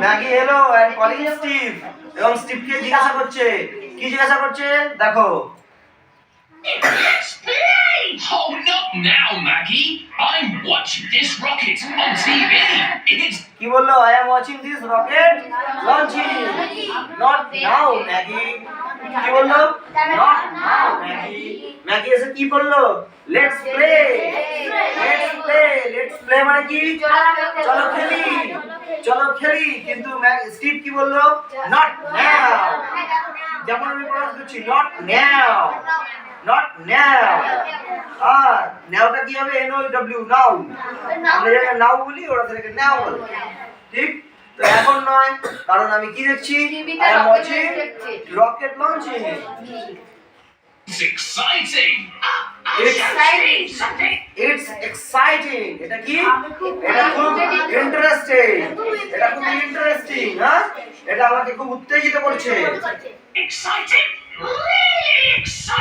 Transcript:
Maggi এলো and calling Steve, এবং স্টিভকে জিজ্ঞাসা করছে, কি জিজ্ঞাসা করছে দেখো। Let's play! Oh, not now, Maggie. I'm watching this rocket on TV. It's কি বললো? I am watching this rocket launching. Not now, Maggi. কি বললো? Not now, Maggi. ম্যাগি এসে কি বললো? Let's play. Let's play. Let's play মানে কি? চলো খেলি। চলো খেলি। কিন্তু স্টিভ কি বললো? Not now. যেমন আমি প্রনাউন্স করছি, not now. Not now. আর নাওটা কি হবে? N O W, নাও। আমরা যেটা নাও বলি ওরা সেটাকে নাও বলে। ঠিক? তো এখন নয়, কারণ আমি কি দেখছি? I am watching rocket launching. exciting. It's exciting. এটা কি? এটা খুব ইন্টারেস্টিং। এটা খুব ইন্টারেস্টিং, হ্যাঁ? এটা আমাকে খুব উত্তেজিত করছে। Exciting. Really exciting.